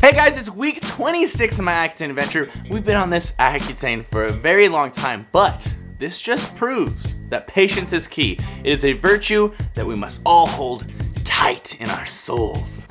Hey guys, it's week 26 of my Accutane adventure. We've been on this Accutane for a very long time, but this just proves that patience is key. It is a virtue that we must all hold tight in our souls.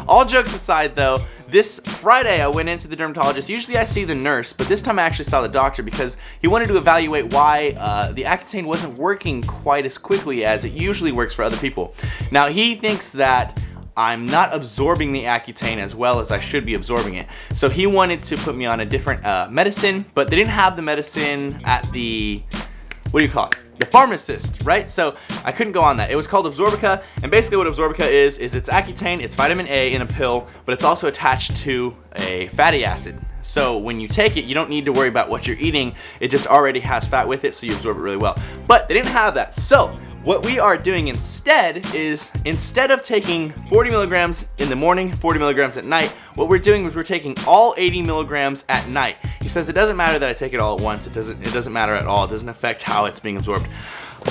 All jokes aside though, this Friday I went into the dermatologist. Usually I see the nurse, but this time I actually saw the doctor because he wanted to evaluate why the Accutane wasn't working quite as quickly as it usually works for other people. Now he thinks that I'm not absorbing the Accutane as well as I should be absorbing it. So he wanted to put me on a different medicine, but they didn't have the medicine at the, what do you call it? The pharmacist, right? So I couldn't go on that. It was called Absorbica, and basically what Absorbica is it's Accutane, it's vitamin A in a pill, but it's also attached to a fatty acid. So when you take it, you don't need to worry about what you're eating. It just already has fat with it, so you absorb it really well. But they didn't have that. So what we are doing instead is, instead of taking 40 milligrams in the morning, 40 milligrams at night, what we're doing is we're taking all 80 milligrams at night. He says it doesn't matter that I take it all at once. It doesn't matter at all. It doesn't affect how it's being absorbed.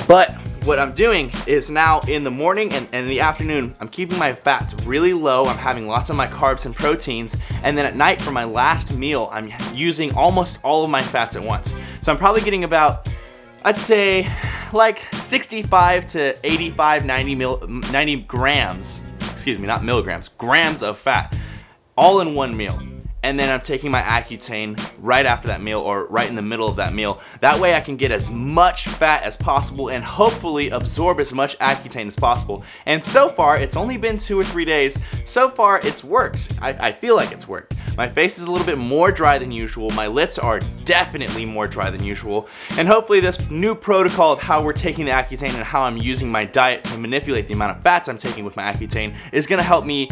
But what I'm doing is now in the morning and in the afternoon, I'm keeping my fats really low. I'm having lots of my carbs and proteins. And then at night for my last meal, I'm using almost all of my fats at once. So I'm probably getting about, I'd say, like 65 to 85, 90 grams, excuse me, not milligrams, grams of fat, all in one meal. And then I'm taking my Accutane right after that meal or right in the middle of that meal. That way I can get as much fat as possible and hopefully absorb as much Accutane as possible. And so far, it's only been 2 or 3 days. So far, it's worked. I feel like it's worked. My face is a little bit more dry than usual. My lips are definitely more dry than usual. And hopefully this new protocol of how we're taking the Accutane and how I'm using my diet to manipulate the amount of fats I'm taking with my Accutane is gonna help me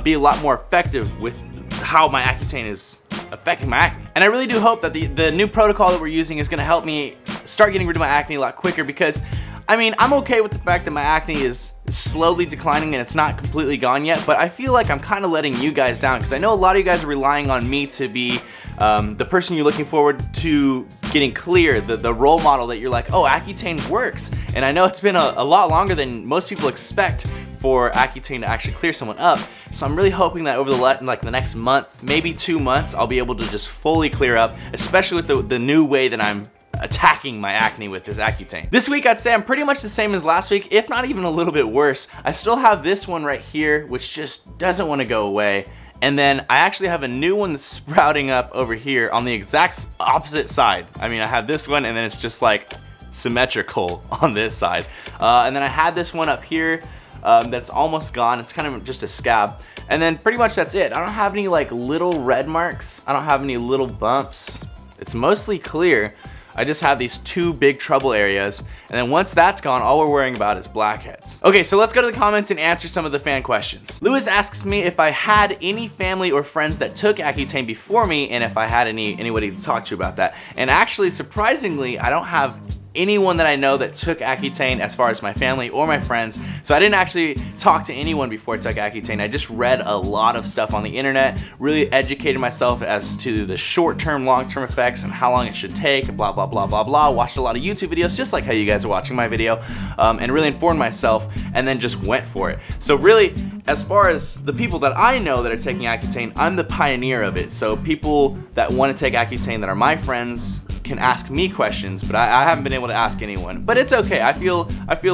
be a lot more effective with how my Accutane is affecting my acne. And I really do hope that the new protocol that we're using is gonna help me start getting rid of my acne a lot quicker, because I mean, I'm okay with the fact that my acne is slowly declining and it's not completely gone yet, but I feel like I'm kind of letting you guys down because I know a lot of you guys are relying on me to be the person you're looking forward to getting clear, the role model that you're like, oh, Accutane works. And I know it's been a lot longer than most people expect for Accutane to actually clear someone up. So I'm really hoping that over the next month, maybe 2 months, I'll be able to just fully clear up, especially with the new way that I'm attacking my acne with this Accutane. This week I'd say I'm pretty much the same as last week, if not even a little bit worse. I still have this one right here, which just doesn't want to go away. And then I actually have a new one that's sprouting up over here on the exact opposite side. I mean, I have this one and then it's just like symmetrical on this side. And then I had this one up here that's almost gone. It's kind of just a scab. And then pretty much that's it. I don't have any like little red marks. I don't have any little bumps. It's mostly clear. I just have these 2 big trouble areas, and then once that's gone, all we're worrying about is blackheads. Okay, so let's go to the comments and answer some of the fan questions. Lewis asks me if I had any family or friends that took Accutane before me, and if I had anybody to talk to about that. And actually, surprisingly, I don't have anyone that I know that took Accutane as far as my family or my friends. So I didn't actually talk to anyone before I took Accutane. I just read a lot of stuff on the internet, really educated myself as to the short-term, long-term effects and how long it should take, and blah, blah, blah, blah, blah. Watched a lot of YouTube videos, just like how you guys are watching my video, and really informed myself and then just went for it. So really, as far as the people that I know that are taking Accutane, I'm the pioneer of it. So people that want to take Accutane that are my friends can ask me questions, but I haven't been able to ask anyone. But it's okay. I feel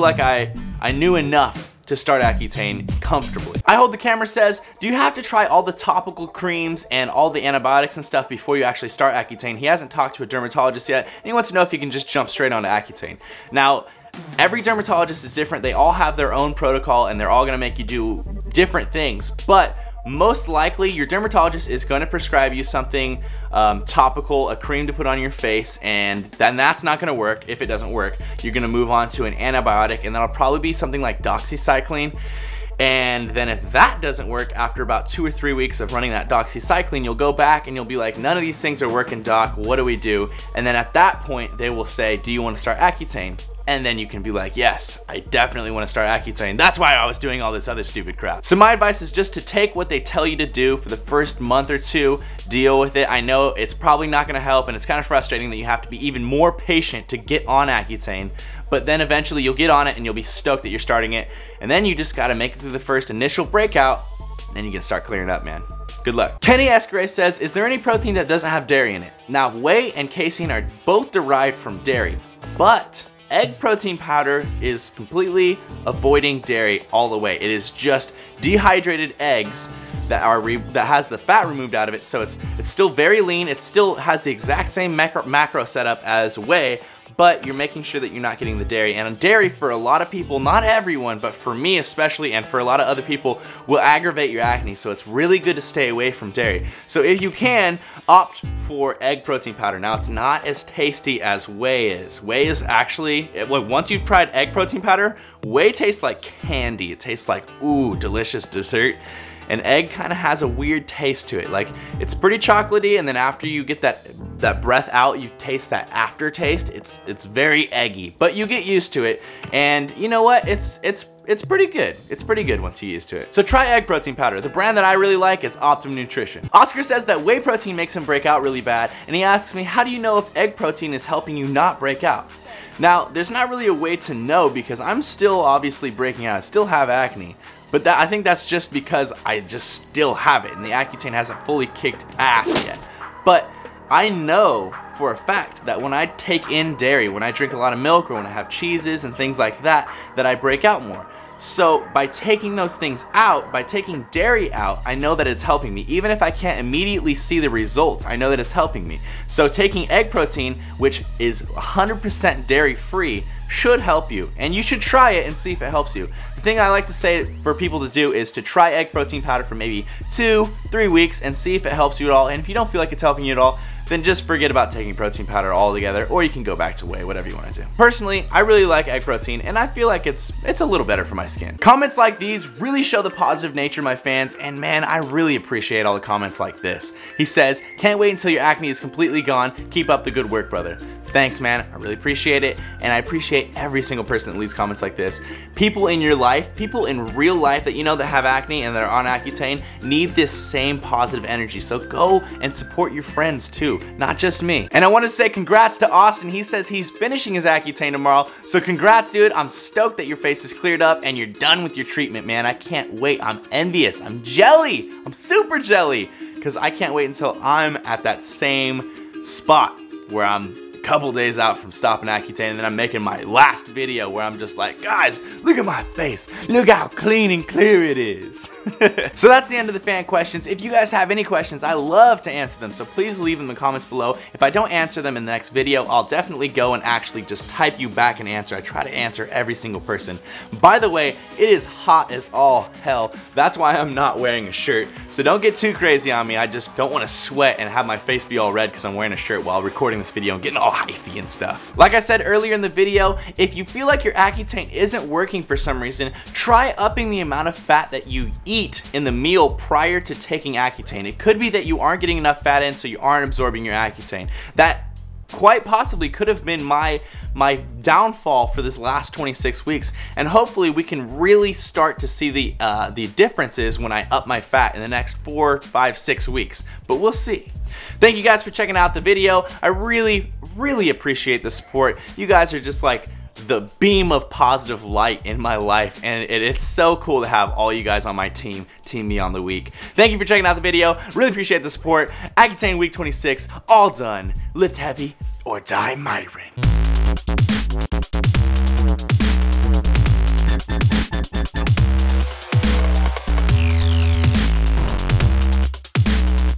like I knew enough to start Accutane comfortably. I Hold the Camera says, do you have to try all the topical creams and all the antibiotics and stuff before you actually start Accutane? He hasn't talked to a dermatologist yet, and he wants to know if you can just jump straight onto Accutane. Now, every dermatologist is different. They all have their own protocol and they're all gonna make you do different things, but most likely your dermatologist is going to prescribe you something topical, a cream to put on your face, and then that's not going to work. If it doesn't work, you're going to move on to an antibiotic, and that'll probably be something like doxycycline. And then if that doesn't work, after about 2 or 3 weeks of running that doxycycline, you'll go back and you'll be like, none of these things are working, doc, what do we do? And then at that point, they will say, do you want to start Accutane? And then you can be like, yes, I definitely want to start Accutane. That's why I was doing all this other stupid crap. So my advice is just to take what they tell you to do for the first month or 2, deal with it. I know it's probably not going to help, and it's kind of frustrating that you have to be even more patient to get on Accutane, but then eventually you'll get on it and you'll be stoked that you're starting it. And then you just got to make it through the first initial breakout, then you can start clearing it up, man. Good luck. Kenny Escaray says, is there any protein that doesn't have dairy in it? Now, whey and casein are both derived from dairy, but egg protein powder is completely avoiding dairy all the way. It is just dehydrated eggs that has the fat removed out of it, so it's still very lean. It still has the exact same macro setup as whey, but you're making sure that you're not getting the dairy. And dairy, for a lot of people, not everyone, but for me especially, and for a lot of other people, will aggravate your acne. So it's really good to stay away from dairy. So if you can, opt for egg protein powder. Now, it's not as tasty as whey is. Whey is actually, once you've tried egg protein powder, whey tastes like candy. It tastes like, ooh, delicious dessert. And egg kind of has a weird taste to it. Like, it's pretty chocolatey, and then after you get that breath out, you taste that aftertaste. It's very eggy, but you get used to it. And you know what? It's pretty good. It's pretty good once you get used to it. So try egg protein powder. The brand that I really like is Optimum Nutrition. Oscar says that whey protein makes him break out really bad, and he asks me, how do you know if egg protein is helping you not break out? Now, there's not really a way to know because I'm still obviously breaking out. I still have acne. But I think that's just because I just still have it, and the Accutane hasn't fully kicked ass yet. But I know for a fact that when I take in dairy, when I drink a lot of milk, or when I have cheeses and things like that, that I break out more. So by taking those things out, by taking dairy out, I know that it's helping me. Even if I can't immediately see the results, I know that it's helping me. So taking egg protein, which is 100% dairy free, should help you, and you should try it and see if it helps you. The thing I like to say for people to do is to try egg protein powder for maybe 2-3 weeks and see if it helps you at all. And if you don't feel like it's helping you at all, then just forget about taking protein powder altogether, or you can go back to whey, whatever you want to do. Personally, I really like egg protein, and I feel like it's a little better for my skin. Comments like these really show the positive nature of my fans, and man, I really appreciate all the comments like this. He says, can't wait until your acne is completely gone. Keep up the good work, brother. Thanks, man. I really appreciate it, and I appreciate every single person that leaves comments like this. People in your life, people in real life that you know that have acne and that are on Accutane, need this same positive energy. So go and support your friends too, not just me. And I want to say congrats to Austin. He says he's finishing his Accutane tomorrow. So congrats, dude. I'm stoked that your face is cleared up and you're done with your treatment, man. I can't wait. I'm envious. I'm jelly. I'm super jelly, because I can't wait until I'm at that same spot where I'm couple days out from stopping Accutane, and then I'm making my last video where I'm just like, guys, look at my face, look how clean and clear it is. So that's the end of the fan questions. If you guys have any questions, I love to answer them, so please leave them in the comments below. If I don't answer them in the next video, I'll definitely go and actually just type you back an answer. I try to answer every single person. By the way, it is hot as all hell. That's why I'm not wearing a shirt, so don't get too crazy on me. I just don't want to sweat and have my face be all red because I'm wearing a shirt while recording this video and getting all hyphy and stuff. Like I said earlier in the video, if you feel like your Accutane isn't working for some reason, try upping the amount of fat that you eat in the meal prior to taking Accutane. It could be that you aren't getting enough fat in, so you aren't absorbing your Accutane. That quite possibly could have been my downfall for this last 26 weeks, and hopefully we can really start to see the differences when I up my fat in the next 4, 5, 6 weeks, but we'll see. Thank you guys for checking out the video. I really appreciate the support. You guys are just like the beam of positive light in my life, and it's so cool to have all you guys on my team me on the week. Thank you for checking out the video. Really appreciate the support. Accutane week 26, all done. Lift heavy or die MIRIN.